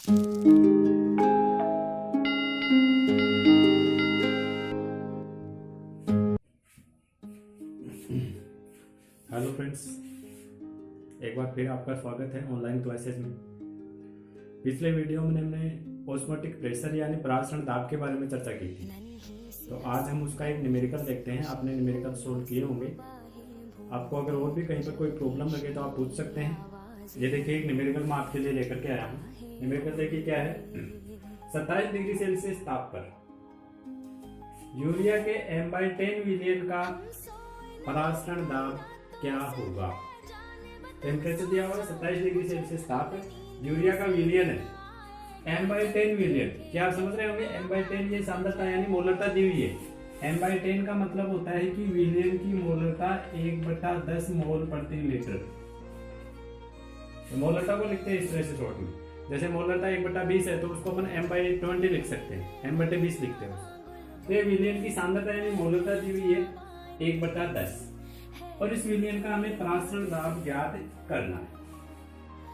Hello friends, एक बार फिर आपका स्वागत है ऑनलाइन क्लासेस में। पिछले वीडियो में हमने ऑस्मोटिक प्रेशर यानी परासरण दाब के बारे में चर्चा की थी। तो आज हम उसका एक न्यूमेरिकल देखते हैं। आपने न्यूमेरिकल सोल्व किए होंगे। आपको अगर और भी कहीं पर कोई प्रॉब्लम लगे तो आप पूछ सकते हैं। ये देखिए, एक न्यूमेरिकल मैं आपके लिए लेकर के आया हूँ। न्यूमेरिकल देखिए क्या है। 27 डिग्री सेल्सियस ताप पर यूरिया के M/10 विलियन का परासरण दाब क्या होगा। टेम्परेचर दिया हुआ है 27 डिग्री सेल्सियस ताप है, यूरिया का विलियन है M/10 विलियन। क्या आप समझ रहे होंगे? M/10 ये सांद्रता यानी मोलरता दी हुई है। M/10 का मतलब होता है कि विलियन की मोलरता 1/10 मोल प्रति लीटर। तो मोलरता को लिखते हैं इस तरह से शॉर्ट में। जैसे मोलरता 1/20 है तो उसको अपन M/20 लिख सकते हैं, M/20 लिखते हैं। तो ये विलियन की सांद्रता यानी मोलरता दी हुई है 1/10 और इस विलियन का हमें परासरण दाब ज्ञात करना है।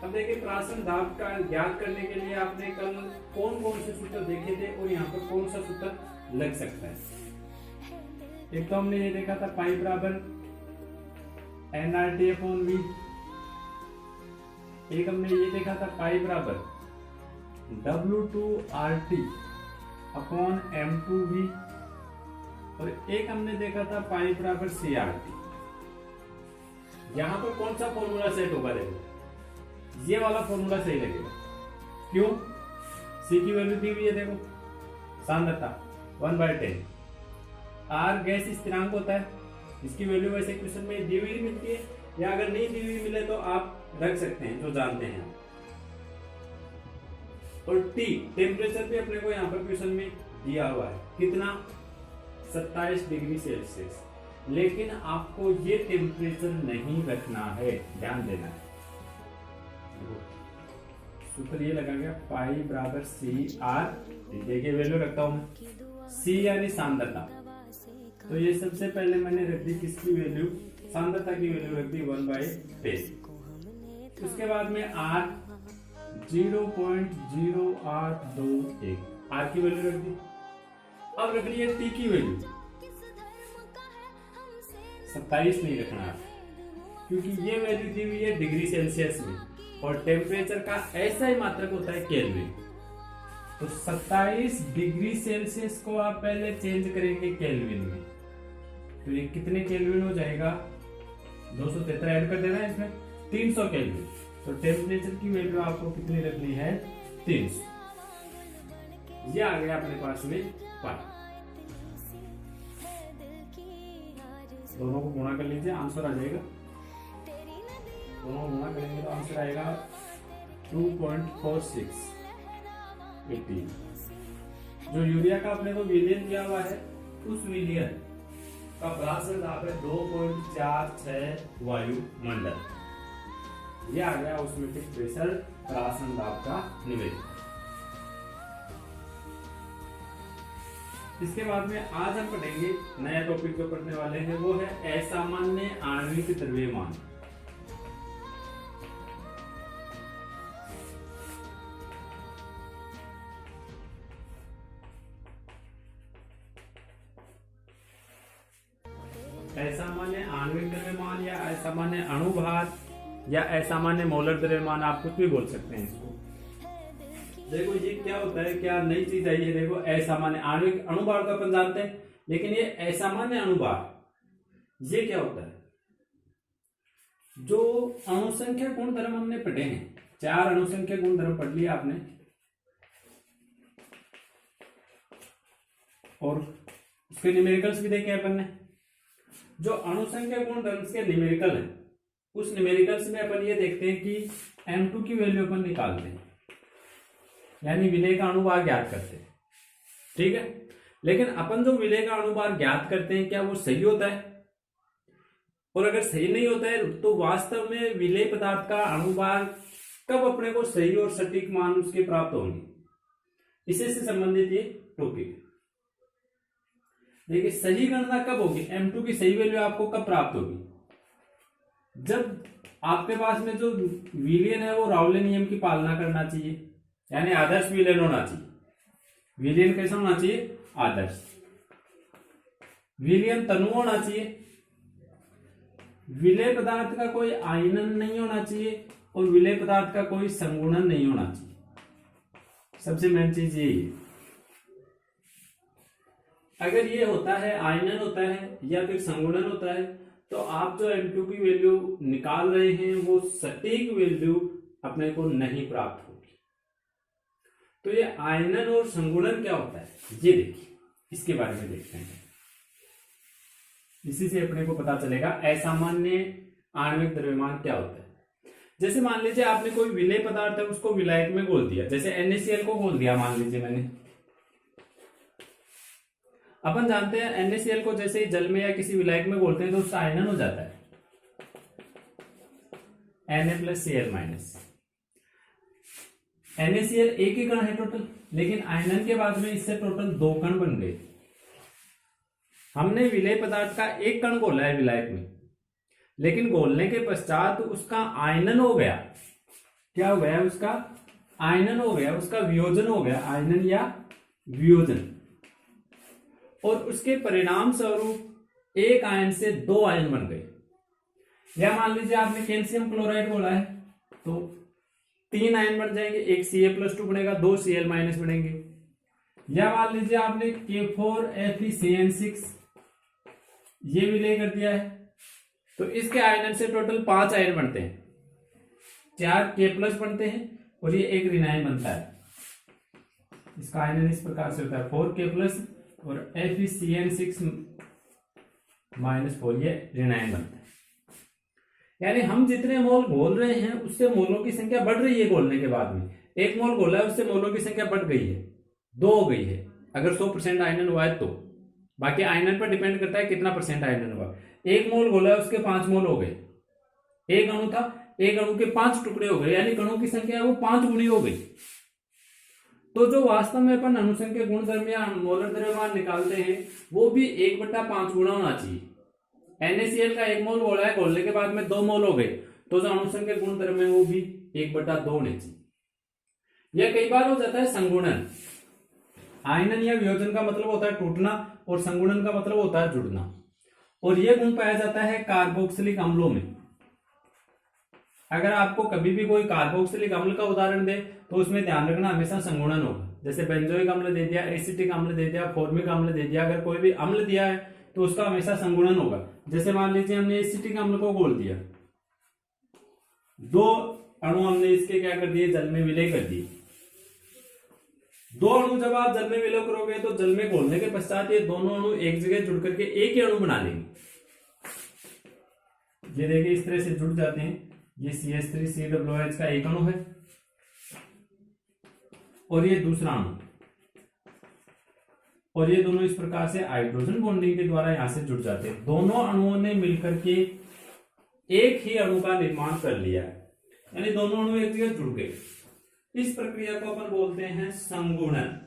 अब देखिए, परासरण दाब का ज्ञात करने के लिए आपने कल कौन कौन से सूत्र देखे थे और यहाँ पर कौन सा सूत्र लग सकता है। एक तो हमने ये देखा था पाई बराबर nRT/V। एक हमने ये देखा था पाई बराबर W2RT/M2V और एक हमने देखा था पाई बराबर CRT। यहां पर कौन सा फॉर्मूला सेट होगा? देखो, ये वाला फॉर्मूला सही लगेगा। क्यों? C की वैल्यू दी हुई है, देखो सांद्रता 1/10। R गैस स्थिरांक होता है, इसकी वैल्यू वैसे क्वेश्चन में दी हुई मिलती है, या अगर नहीं दी हुई मिले तो आप रख सकते हैं जो जानते हैं। और T टेम्परेचर भी अपने को यहाँ पर क्वेश्चन में दिया हुआ है, कितना? 27 डिग्री सेल्सियस। लेकिन आपको ये टेम्परेचर नहीं रखना है, ध्यान देना है। सूत्र ये लगा गया पाई बराबर CR। देखिए वैल्यू रखता हूं मैं, C यानी सांद्रता। तो ये सबसे पहले मैंने रख दी किसकी वैल्यू? सांद्रता की वैल्यू रख दी 1/10। उसके बाद में R 0.0821 R की वैल्यू रख दी। अब रख ली है T की वैल्यू 27 नहीं रखना, क्योंकि ये वैल्यू दी हुई है डिग्री सेल्सियस में और टेम्परेचर का ऐसा ही मात्रक होता है केल्विन। तो 27 डिग्री सेल्सियस को आप पहले चेंज करेंगे केल्विन में, तो ये कितने केल्विन हो जाएगा? 273 ऐड कर देना है इसमें, 300 केल्विन। तो टेम्परेचर की वैल्यू आपको कितनी रखनी है? 300। ये आ गया अपने पास में पाई। दोनों को गुणा कर लीजिए, आंसर आ जाएगा। दोनों को गुणा करेंगे तो आंसर आएगा 2.4618। जो यूरिया का अपने को विलियन दिया हुआ है, उस विलियन का परासरण दाब है 2.46 वायुमंडल। ये आ गया ऑस्मोटिक प्रेशर परासरण दाब का निवेदन। इसके बाद में आज हम पढ़ेंगे नया टॉपिक जो पढ़ने वाले हैं, वो है असामान्य आणविक द्रव्यमान। असामान्य आणविक द्रव्यमान या असामान्य अणुभार या असामान्य मोलर द्रव्यमान, आप कुछ भी बोल सकते हैं इसको। देखो ये क्या होता है, क्या नई चीज आई है। देखो, असामान्य आणविक अणुभार तो अपन जानते हैं, लेकिन ये असामान्य अणुभार ये क्या होता है? जो अणुसंख्या गुणधर्म हमने पढ़े हैं, 4 अणुसंख्या गुणधर्म पढ़ लिया आपने, और उसके न्यूमेरिकल्स भी देखे अपन ने। जो अणुसंख्या गुणधर्म के न्यूमेरिकल है, उस न्यूमेरिकल्स में अपन ये देखते हैं कि M2 की वैल्यू अपन निकालते हैं, यानी विलेय का अणुभार ज्ञात करते हैं। ठीक है, लेकिन अपन जो विलेय का अणुभार ज्ञात करते हैं, क्या वो सही होता है? और अगर सही नहीं होता है तो वास्तव में विलेय पदार्थ का अणुभार कब अपने को सही और सटीक मान उसके प्राप्त होंगे, इसी से संबंधित ये टॉपिक। देखिए, सही गणना कब होगी? M2 की सही वैल्यू आपको कब प्राप्त होगी? जब आपके पास में जो विलियन है वो राउले नियम की पालना करना चाहिए। यानी आदर्श विलयन होना चाहिए। विलयन कैसा होना चाहिए? आदर्श। विलयन तनु होना चाहिए। विलय पदार्थ का कोई आयनन नहीं होना चाहिए और विलय पदार्थ का कोई संगुणन नहीं होना चाहिए। सबसे मेन चीज यही है। अगर ये होता है, आयनन होता है या फिर संगुणन होता है, तो आप जो M2 की वैल्यू निकाल रहे हैं वो सटीक वैल्यू अपने को नहीं प्राप्त होगी। तो ये आयनन और संगुणन क्या होता है ये देखिए, इसके बारे में देखते हैं। इसी से अपने को पता चलेगा असामान्य आणविक द्रव्यमान क्या होता है। जैसे मान लीजिए आपने कोई विलय पदार्थ है उसको विलायक में घोल दिया, जैसे NaCl को घोल दिया मान लीजिए मैंने। अपन जानते हैं NaCl को जैसे ही जल में या किसी विलायक में घोलते हैं तो उसका आयनन हो जाता है Na+Cl-। NaCl एक ही कण है टोटल, लेकिन आयनन के बाद में इससे टोटल 2 कण बन गए। हमने विलय पदार्थ का एक कण घोला है विलायक में, लेकिन घोलने के पश्चात उसका आयनन हो गया। क्या हो गया? उसका आयनन हो गया, उसका वियोजन हो गया, आयनन या वियोजन। और उसके परिणाम स्वरूप एक आयन से 2 आयन बन गए। या मान लीजिए आपने कैल्शियम क्लोराइड घोला है तो 3 आयन बन जाएंगे, एक Ca+2 बनेगा, 2 Cl- बनेंगे। या मान लीजिए आपने K4Fe-CN6 ये विलय कर दिया है तो इसके आयनन से टोटल 5 आयन बनते हैं, 4 K+ बनते हैं और ये एक ऋणायन बनता है। इसका आयनन इस प्रकार से होता है 4K+ और Fe-CN6-4 ये ऋणायन बनता है। यानी हम जितने मोल घोल रहे हैं उससे मोलों की संख्या बढ़ रही है घोलने के बाद में। 1 मोल घोला है उससे मोलों की संख्या बढ़ गई है, 2 हो गई है अगर 100% आयनन हुआ है तो। बाकी आयनन पर डिपेंड करता है कितना परसेंट आयनन हुआ। 1 मोल घोला है उसके 5 मोल हो गए। एक अणु था, एक अणु के 5 टुकड़े हो गए, यानी कणों की संख्या वो 5 गुनी हो गई। तो जो वास्तव में अपन अणुसंख्य गुणधर्म या मोलर द्रव्यमान निकालते हैं वो भी 1/5 गुना होना चाहिए। NaCl का 1 मोल घोला है, घोलने के बाद में 2 मोल हो गए, तो जो अणुसंख्य गुणधर्म है वो भी 1/2 होने चाहिए। यह कई बार हो जाता है संगुणन। आयनन या वियोजन का मतलब होता है टूटना और संगुणन का मतलब होता है जुड़ना। और यह गुण पाया जाता है कार्बोक्सिलिक अम्लों में। अगर आपको कभी भी कोई कार्बोक्सिलिक अम्ल का उदाहरण दे तो उसमें ध्यान रखना हमेशा संगुणन होगा। जैसे बेंजोइक अम्ल दे दिया, एसिटिक अम्ल दे दिया, फॉर्मिक अम्ल दे दिया, अगर कोई भी अम्ल दिया है तो उसका हमेशा संगुणन होगा। जैसे मान लीजिए हमने एसिटिक अम्ल को घोल दिया, 2 अणु हमने इसके क्या कर दिए, जल में विलय कर दिए। 2 अणु जब आप जल में विलय करोगे तो जल में घोलने के पश्चात ये दोनों अणु एक जगह जुड़ करके एक ही अणु बना लेंगे। ये देखिए इस तरह से जुड़ जाते हैं। ये CH3COOH का एक अणु है और ये दूसरा अणु, और ये दोनों इस प्रकार से हाइड्रोजन बॉन्डिंग के द्वारा यहां से जुड़ जाते हैं। दोनों अणुओं ने मिलकर के एक ही अणु का निर्माण कर लिया है, यानी दोनों अणु एक जगह जुड़ गए। इस प्रक्रिया को अपन बोलते हैं संगुणन,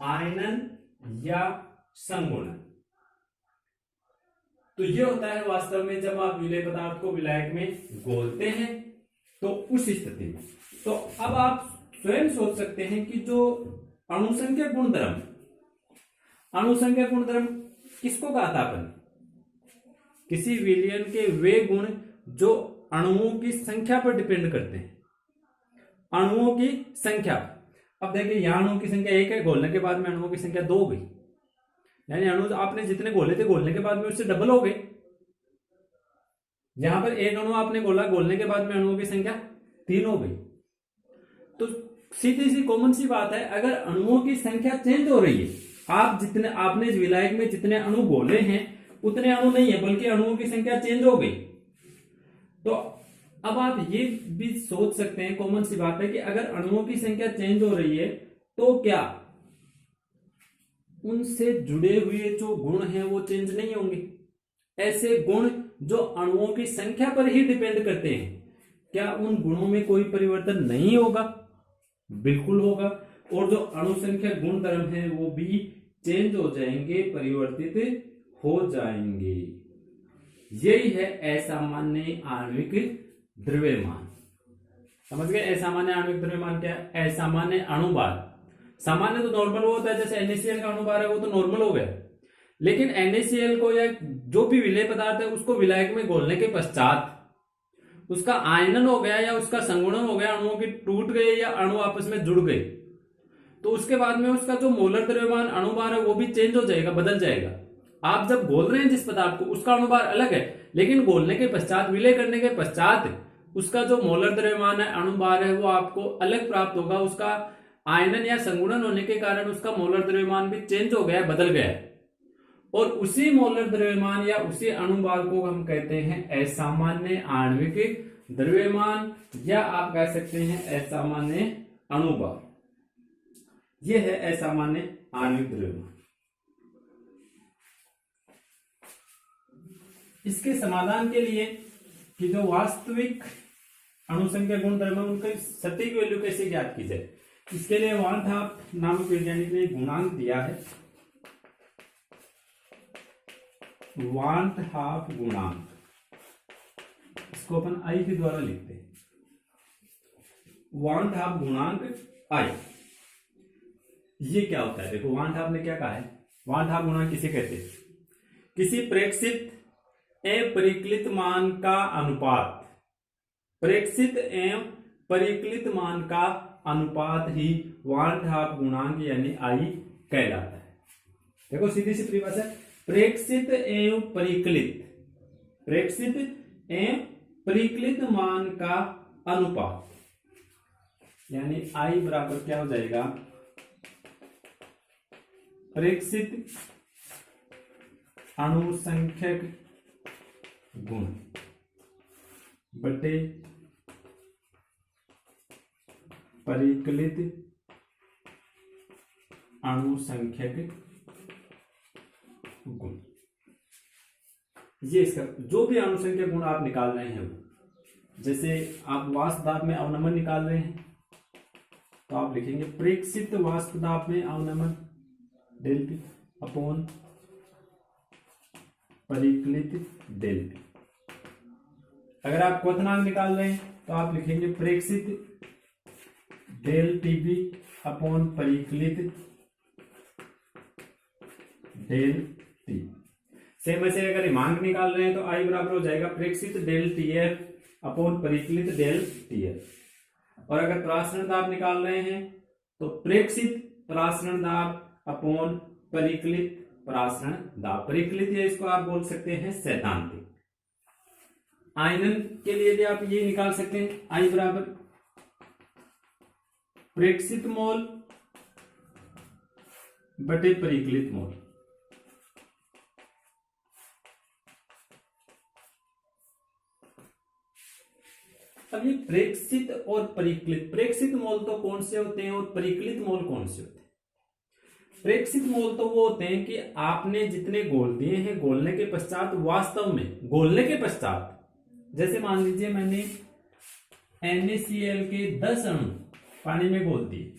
आयनन या संगुणन। तो ये होता है वास्तव में जब आप विलय पदार्थ को विलायक में घोलते हैं तो उस स्थिति में। तो अब आप स्वयं सोच सकते हैं कि जो अणुसंख्या गुणधर्म, अणुसंख्या गुणधर्म किसको कहा था अपन? किसी विलयन के वे गुण जो अणुओं की संख्या पर डिपेंड करते हैं, अणुओं की संख्या। अब देखिए यहां अणुओं की संख्या 1 है, घोलने के बाद में अणुओं की संख्या 2 हो गई, यानी अणु आपने जितने घोले थे घोलने के बाद में उससे डबल हो गए। यहां पर 1 अणु आपने घोला, घोलने के बाद में अणुओं की संख्या 3 हो गई। तो सीधी सी कॉमन सी बात है, अगर अणुओं की संख्या चेंज हो रही है, आप जितने आपने विलायक में जितने अणु घोले हैं उतने अणु नहीं है, बल्कि अणुओं की संख्या चेंज हो गई। तो अब आप ये भी सोच सकते हैं, कॉमन सी बात है कि अगर अणुओं की संख्या चेंज हो रही है तो क्या उनसे जुड़े हुए जो गुण हैं वो चेंज नहीं होंगे? ऐसे गुण जो अणुओं की संख्या पर ही डिपेंड करते हैं, क्या उन गुणों में कोई परिवर्तन नहीं होगा? बिल्कुल होगा। और जो अणु संख्या गुणधर्म है वो भी चेंज हो जाएंगे, परिवर्तित हो जाएंगे। यही है असामान्य आणविक द्रव्यमान। समझ गए। असामान्य आणविक द्रव्यमान क्या है? असामान्य अणुभार। सामान्य तो नॉर्मल वो होता है, जैसे NaCl का अणुभार है वो तो नॉर्मल हो गया, लेकिन NaCl को या जो भी विलेय पदार्थ है उसको विलायक में घोलने के पश्चात उसका आयनन हो गया या उसका संगुणन हो गया, अणुओं की टूट गए या अणु आपस में जुड़ गए, तो उसके बाद में उसका जो मोलर द्रव्यमान अणुभार है वो भी चेंज हो जाएगा, बदल जाएगा। आप जब घोल रहे हैं जिस पदार्थ को उसका अणुभार अलग है, लेकिन घोलने के पश्चात, विलय करने के पश्चात उसका जो मोलर द्रव्यमान है, अणुभार है, वो आपको अलग प्राप्त होगा। उसका आयनन या संगुणन होने के कारण उसका मोलर द्रव्यमान भी चेंज हो गया, बदल गया है। और उसी मोलर द्रव्यमान या उसी अणुभार को हम कहते हैं असामान्य आणविक द्रव्यमान, या आप कह सकते हैं असामान्य अणुभार। यह है असामान्य आणविक द्रव्यमान। इसके समाधान के लिए कि जो वास्तविक अणुसंख्या गुण द्रव्यमान उनका सटीक वैल्यू कैसे ज्ञात की जाए, इसके लिए वान थाप नामक वैज्ञानिक ने गुणांक दिया है, वान थाप गुणांक। इसको अपन आई के द्वारा लिखते हैं, वान थाप गुणांक आई। ये क्या होता है? देखो वान थाप ने क्या कहा है, वान थाप गुणांक किसे कहते हैं? किसी प्रेक्षित एवं परिकलित मान का अनुपात, प्रेक्षित एवं परिकलित मान का अनुपात ही वान थाप गुणांक यानी आई कहलाता है। देखो सीधी सी परिभाषा, प्रेक्षित एवं परिकलित, प्रेक्षित एवं परिकलित मान का अनुपात यानी आई बराबर क्या हो जाएगा? प्रेक्षित अणुसंख्यक गुण बटे परिकलित अणुसंख्यक गुण। ये इसका जो भी अणुसंख्यक गुण आप निकाल रहे हैं, जैसे आप वाष्प दाब में अवनमन निकाल रहे हैं तो आप लिखेंगे प्रेक्षित वाष्प दाब में अवनमन डेल पी अपॉन परिकलित डेल पी। अगर आप क्वथनांक निकाल रहे हैं तो आप लिखेंगे प्रेक्षित डेल टीबी अपॉन परिकलित डेल टी। सेम ऐसे अगर हिमांक निकाल रहे हैं तो आई बराबर हो जाएगा प्रेक्षित डेल टीएफ अपॉन परिकलित डेल टीएफ। और अगर प्रासरण दाब निकाल रहे हैं तो प्रेक्षित प्रासरण दाब अपॉन परिकलित प्रासरण दाब। परिकलित या इसको आप बोल सकते हैं सैद्धांतिक। आयनन के लिए भी आप ये निकाल सकते हैं, आई बराबर प्रेक्षित मोल बटे परिकलित मोल। अब ये प्रेक्षित और परिकलित, प्रेक्षित मोल तो कौन से होते हैं और परिकलित मोल कौन से होते हैं? प्रेक्षित मोल तो वो होते हैं कि आपने जितने घोल दिए हैं, घोलने के पश्चात वास्तव में घोलने के पश्चात, जैसे मान लीजिए मैंने NaCl के 10 अणु पानी में घोल दिए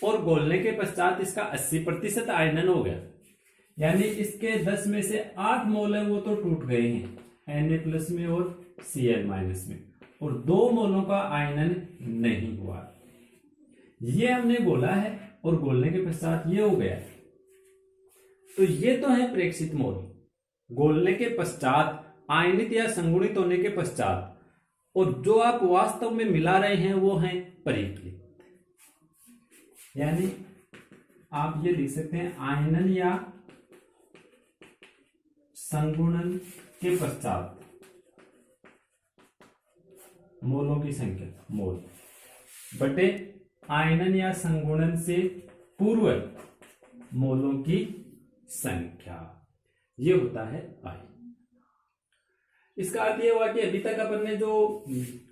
और घोलने के पश्चात इसका 80% आयनन हो गया, यानी इसके 10 में से 8 मोल है वो तो टूट गए हैं Na प्लस में और Cl माइनस में, और 2 मोलों का आयनन नहीं हुआ। ये हमने घोला है और घोलने के पश्चात ये हो गया, तो ये तो है प्रेक्षित मोल। घोलने के पश्चात आयनित या संगुणित होने के पश्चात, और जो आप वास्तव में मिला रहे हैं वो है परिकलित। यानी आप ये लिख सकते हैं आयनन या संगुणन के पश्चात मोलों की संख्या, मोल बटे आयनन या संगुणन से पूर्व मोलों की संख्या, ये होता है आई। इसका अर्थ यह हुआ कि अभी तक अपन ने जो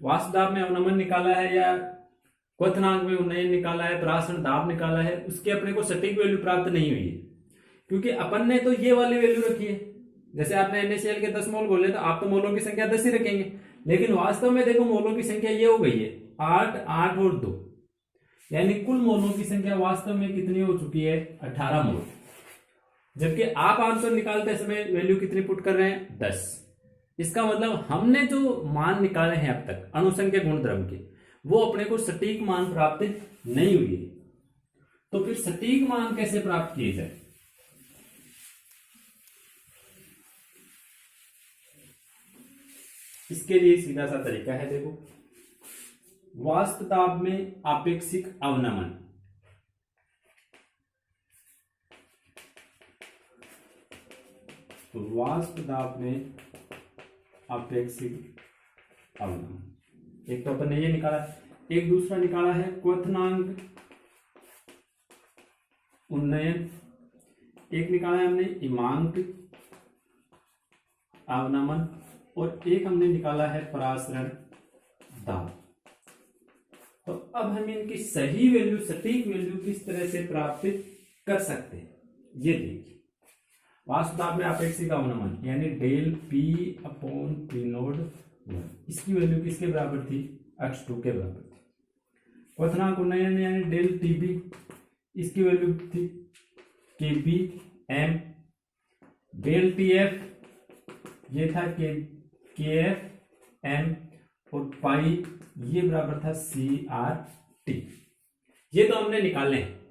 वाष्प दाब में अवनमन निकाला है या क्वथनांक में उन्नयन निकाला है, प्रासरण दाब निकाला है, उसके अपने को सटीक वैल्यू प्राप्त नहीं हुई है, क्योंकि अपन ने तो ये वाली वैल्यू रखी है। जैसे आपने NaCl के 10 मोल बोले तो आप तो मोलों की संख्या 10 ही रखेंगे, लेकिन वास्तव में देखो मोलों की संख्या ये हो गई है 8, 8 और 2, यानी कुल मोलों की संख्या वास्तव में कितनी हो चुकी है? 18 मोल। जबकि आप आंसर निकालते समय वैल्यू कितनी पुट कर रहे हैं? 10। इसका मतलब हमने जो मान निकाले हैं अब तक अणुसंख्यक गुण द्रव्य के, वो अपने को सटीक मान प्राप्त नहीं हुए। तो फिर सटीक मान कैसे प्राप्त किए जाए? इसके लिए सीधा सा तरीका है, देखो, वाष्प दाब में आपेक्षिक अवनमन। वाष्प दाब में आपेक्षिक अवनमन, एक तो अपन ने ये निकाला, एक दूसरा निकाला है क्वथनांक उन्नयन, एक निकाला है हमने इमांक अवनमन, और एक हमने निकाला है परासरण दाब। तो अब हम इनकी सही वैल्यू, सटीक वैल्यू किस तरह से प्राप्त कर सकते हैं, ये देखिए। वाष्प दाब में आपेक्षिक अवनमन यानी del P upon P naught, इसकी वैल्यू किसके बराबर थी? x2 के बराबर थी। क्वथनांक उन्नयन यानी डेल टीबी, इसकी वैल्यू थी केबी एम। डेल टीएफ ये था के एफ एम, और पाई ये बराबर था सी आर टी। ये तो हमने निकाले हैं।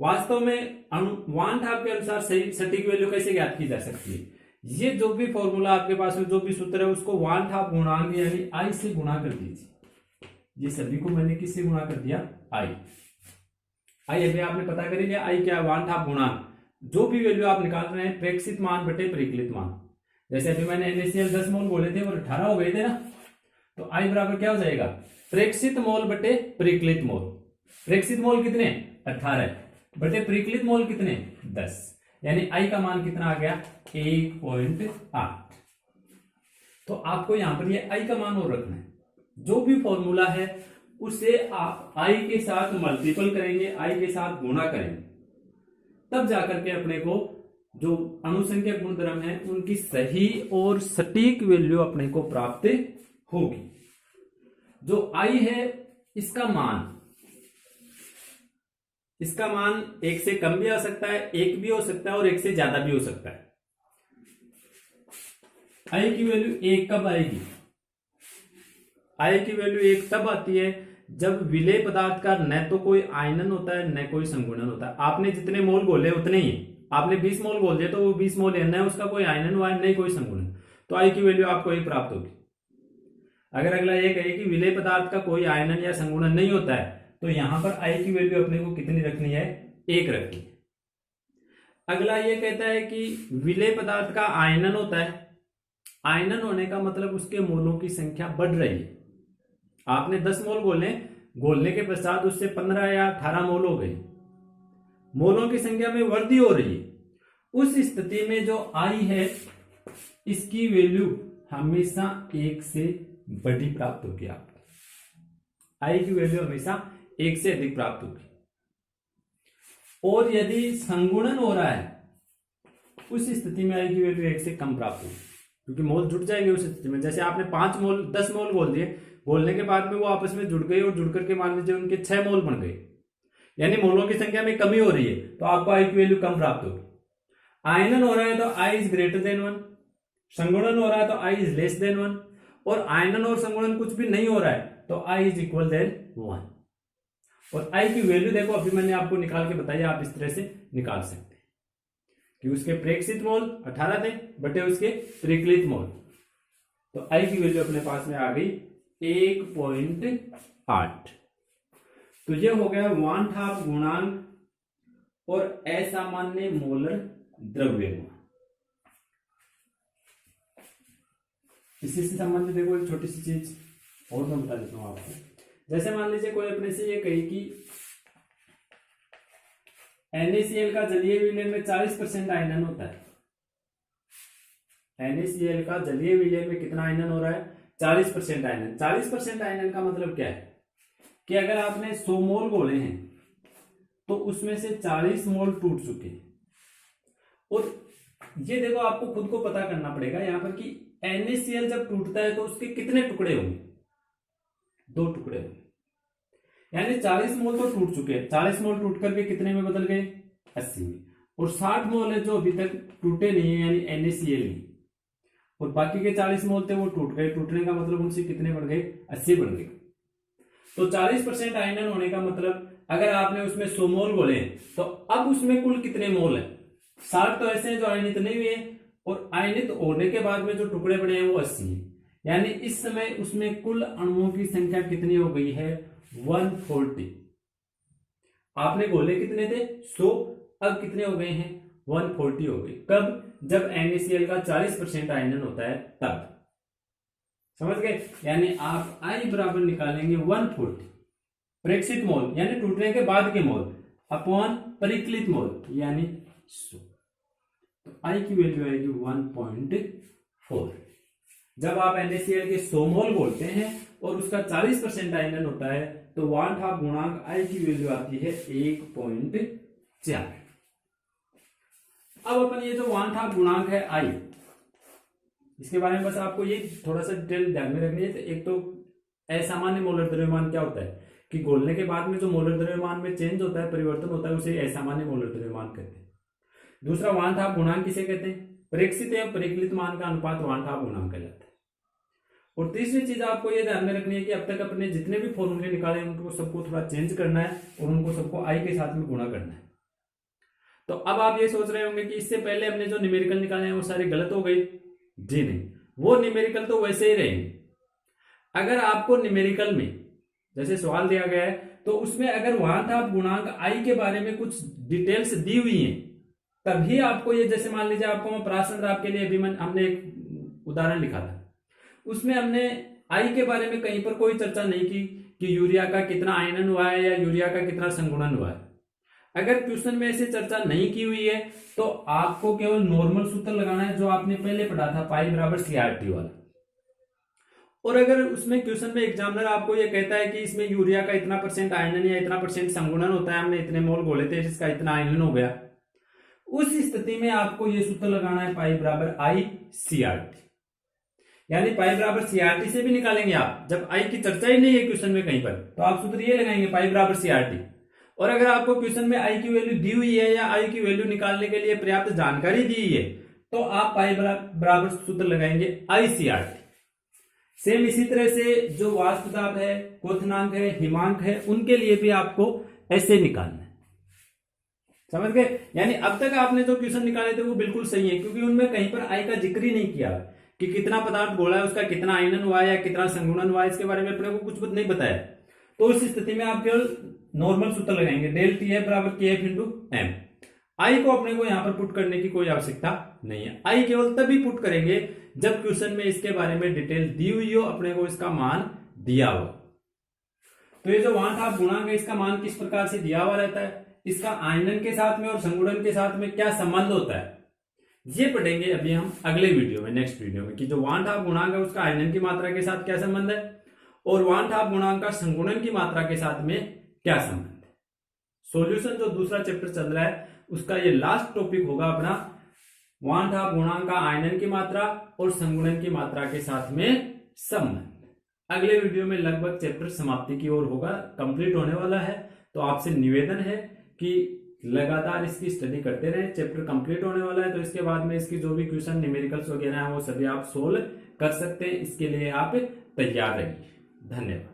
वास्तव में वान ठाप के अनुसार सही सटीक वैल्यू कैसे ज्ञात की जा सकती है? ये जो भी फॉर्मूला आपके पास में, जो भी सूत्र है, उसको वान ठाप गुणांक यानी आई से गुणा कर दीजिए। ये सभी को मैंने किससे गुणा कर दिया? आई। अभी आपने पता कर लिया आई क्या? वान ठाप गुणांक। जो भी वैल्यू आप निकाल रहे हैं, प्रेक्षित मान बटे परिकलित मान। जैसे अभी मैंने NaCl 10 मोल बोले थे और 18 हो गए थे ना, तो आई बराबर क्या हो जाएगा? प्रेक्षित मोल बटे परिकलित मोल। प्रेक्षित मोल कितने? 18 बटे परिकलित मोल कितने? 10, यानी आई का मान कितना आ गया? 1.8। तो आपको यहां पर ये आई का मान और रखना है। जो भी फॉर्मूला है उसे आप आई के साथ मल्टीपल करेंगे, आई के साथ गुणा करेंगे, तब जाकर के अपने को जो अणुसंख्या गुणधर्म है उनकी सही और सटीक वैल्यू अपने को प्राप्त होगी। जो आई है इसका मान 1 से कम भी आ सकता है, 1 भी हो सकता है, और 1 से ज्यादा भी हो सकता है। आई की वैल्यू 1 कब आएगी? आई की वैल्यू 1 तब आती है जब विलेय पदार्थ का न तो कोई आयनन होता है न कोई संगुणन होता है। आपने जितने मोल बोले उतने ही, आपने 20 मोल बोल दिया तो वो 20 मोल है, न उसका कोई आयनन हुआ है न कोई संगुणन, तो आई की वैल्यू आपको 1 प्राप्त होगी। अगर अगला ये कहे कि विलेय पदार्थ का कोई आयनन या संगुणन नहीं होता है, तो यहां पर आई की वैल्यू अपने को कितनी रखनी है? 1 रखनी है। अगला ये कहता है कि विलेय पदार्थ का आयनन होता है। आयनन होने का मतलब उसके मोलों की संख्या बढ़ रही है। आपने 10 मोल घोलने के पश्चात उससे 15 या 18 मोल हो गए, मोलों की संख्या में वृद्धि हो रही है। उस स्थिति में जो आई है इसकी वैल्यू हमेशा 1 से बड़ी प्राप्त होगी। आपको आई की वैल्यू हमेशा 1 से अधिक प्राप्त होगी। और यदि संगुणन हो रहा है उस स्थिति में आई की वैल्यू 1 से कम प्राप्त होगी, क्योंकि मोल जुड़ जाएंगे उस स्थिति में। जैसे आपने 5 मोल 10 मोल बोल दिए, बोलने के बाद में वो आपस में जुड़ गए और जुड़ करके मान लीजिए उनके 6 मोल बन गए, यानी मोलों की संख्या में कमी हो रही है, तो आपको आई की वैल्यू कम प्राप्त होगी। आयनन हो रहा है तो आई इज ग्रेटर देन 1, संगुणन हो रहा है तो आई इज लेस देन 1, और आयनन और संगुणन कुछ भी नहीं हो रहा है तो आई इज इक्वल देन 1। और आई की वैल्यू देखो अभी मैंने आपको निकाल के बताया, आप इस तरह से निकाल सकते हैं कि उसके प्रेक्षित मोल 18 थे बटे उसके परिकलित मोल, तो आई की वैल्यू अपने पास में आ गई 1.8। तो ये हो गया वान ठाप गुणांक और असामान्य मोलर द्रव्यमान। इसी से संबंधित देखो एक छोटी सी चीज और मैं बता देता हूं आपको। जैसे मान लीजिए कोई अपने से ये कही कि NaCl का जलीय विलयन में 40% आयनन होता है। NaCl का जलीय विलयन में कितना आयनन हो रहा है? 40% आयनन। 40% आयनन का मतलब क्या है कि अगर आपने 100 मोल घोले हैं तो उसमें से 40 मोल टूट चुके हैं। और ये देखो आपको खुद को पता करना पड़ेगा यहां पर कि NaCl जब टूटता है तो उसके कितने टुकड़े होंगे? 2 टुकड़े होंगे, यानी 40 मोल तो टूट चुके हैं। 40 मोल टूट करके कितने में बदल गए? 80 में। और 60 मोल है जो अभी तक टूटे नहीं है, यानी NaCl नहीं, और बाकी के 40 मोल थे वो टूट गए। टूटने का मतलब उनसे कितने बढ़ गए? 80 बढ़ गए। तो 40% आयनन होने का मतलब अगर आपने उसमें 100 मोल घोले तो अब उसमें कुल कितने मोल है? 60 तो ऐसे हैं जो आयनित नहीं हुए, और आयनित होने के बाद में जो टुकड़े बने हैं वो 80 हैं। यानी इस समय उसमें कुल अणुओं की संख्या कितनी हो गई है? 140। आपने घोले कितने थे? 100, अब कितने हो गए हैं? 140 हो गए। कब? जब NaCl का 40% आयनन होता है तब। समझ गए? यानी आप I बराबर निकालेंगे 140 प्रेक्षित मोल यानी टूटने के बाद के मोल अपॉन परिकलित मोल यानी 100। तो I की वैल्यू आएगी 1.4। जब आप NaCl के 100 मोल बोलते हैं और उसका 40% आयनन होता है तो वाट हाफ गुणांक I की वैल्यू आती है 1.4। अब अपन ये जो वाट हाफ गुणांक है I, इसके बारे में बस आपको ये थोड़ा सा डिटेल ध्यान में रखनी है। तो एक तो असामान्य मोलर द्रव्यमान क्या होता है कि घोलने के बाद में जो मोलर द्रव्यमान में चेंज होता है, परिवर्तन होता है, उसे असामान्य मोलर द्रव्यमान कहते हैं। दूसरा वाट हाफ गुणांक किसे कहते हैं? प्रेक्षित एवं परिकलित मान का अनुपात वाट हाफ गुणांक कहलाता है। और तीसरी चीज आपको ये ध्यान में रखनी है कि अब तक अपने जितने भी फॉर्मूले निकाले उनको सबको थोड़ा चेंज करना है और उनको सबको I के साथ में गुणा करना है। तो अब आप ये सोच रहे होंगे कि इससे पहले हमने जो न्यूमेरिकल निकाले हैं वो सारे गलत हो गए। जी नहीं, वो न्यूमेरिकल तो वैसे ही रहेंगे। अगर आपको न्यूमेरिकल में जैसे सवाल दिया गया है तो उसमें अगर वाट हाफ गुणांक I के बारे में कुछ डिटेल्स दी हुई हैं तभी आपको ये, जैसे मान लीजिए आपको मैं पराश्रण दाब के लिए अभी हमने एक उदाहरण लिखा था, उसमें हमने I के बारे में कहीं पर कोई चर्चा नहीं की कि यूरिया का कितना आयनन हुआ है या यूरिया का कितना संगुणन हुआ है। अगर क्वेश्चन में ऐसे चर्चा नहीं की हुई है तो आपको केवल नॉर्मल सूत्र लगाना है जो आपने पहले पढ़ा था, पाई बराबर CRT वाला। और अगर उसमें क्वेश्चन में एग्जामिनर आपको ये कहता है कि इसमें यूरिया का इतना % आयनन या इतना % संगुणन होता है, हमने इतने मोल घोले थे जिसका इतना आयनन हो गया, उस स्थिति में आपको ये सूत्र लगाना है पाई बराबर ICRT। यानी पाई बराबर CRT से भी निकालेंगे आप, जब I की चर्चा ही नहीं है क्वेश्चन में कहीं पर तो आप सूत्र ये लगाएंगे पाई बराबर CRT। और अगर आपको क्वेश्चन में I की वैल्यू दी हुई है या I की वैल्यू निकालने के लिए पर्याप्त जानकारी दी है तो आप पाई बराबर सूत्र लगाएंगे ICRT। सेम इसी तरह से जो वाष्प दाब है, क्वथनांक है, हिमांक है, उनके लिए भी आपको ऐसे निकालना है। समझ गए? यानी अब तक आपने जो क्वेश्चन निकाले थे वो बिल्कुल सही है, क्योंकि उनमें कहीं पर I का जिक्र ही नहीं किया कि कितना पदार्थ घोला है, उसका कितना आयनन हुआ है या कितना संगुणन हुआ है, इसके बारे में अपने को कुछ नहीं बताया। तो उस स्थिति में आप केवल नॉर्मल सूत्र लगाएंगे, डेल TF बराबर KF इंटू M। I को अपने को यहां पर पुट करने की कोई आवश्यकता नहीं है। I केवल तभी पुट करेंगे जब क्वेश्चन में इसके बारे में डिटेल दी हुई हो, अपने को इसका मान दिया हो। तो ये जो वाट हाफ गुणांक है इसका मान किस प्रकार से दिया हुआ रहता है, इसका आयनन के साथ में और संगुणन के साथ में क्या संबंध होता है, ये पढ़ेंगे अभी हम अगले वीडियो में, नेक्स्ट वीडियो में, कि जो वाट हाफ गुणांक है उसका आयनन की मात्रा के साथ क्या संबंध है और वाट हाफ गुणांक का संगुणन की मात्रा के साथ में क्या संबंध है। सॉल्यूशन जो दूसरा चैप्टर चल रहा है उसका ये लास्ट टॉपिक होगा अपना, वाट हाफ गुणांक का आयनन की मात्रा और संगुणन की मात्रा के साथ में संबंध। अगले वीडियो में लगभग चैप्टर समाप्ति की ओर होगा, कंप्लीट होने वाला है। तो आपसे निवेदन है कि लगातार इसकी स्टडी करते रहें। चैप्टर कंप्लीट होने वाला है तो इसके बाद में इसकी जो भी क्वेश्चन न्यूमेरिकल्स वगैरह हैं वो सभी आप सोल्व कर सकते हैं। इसके लिए आप तैयार रहिए। धन्यवाद।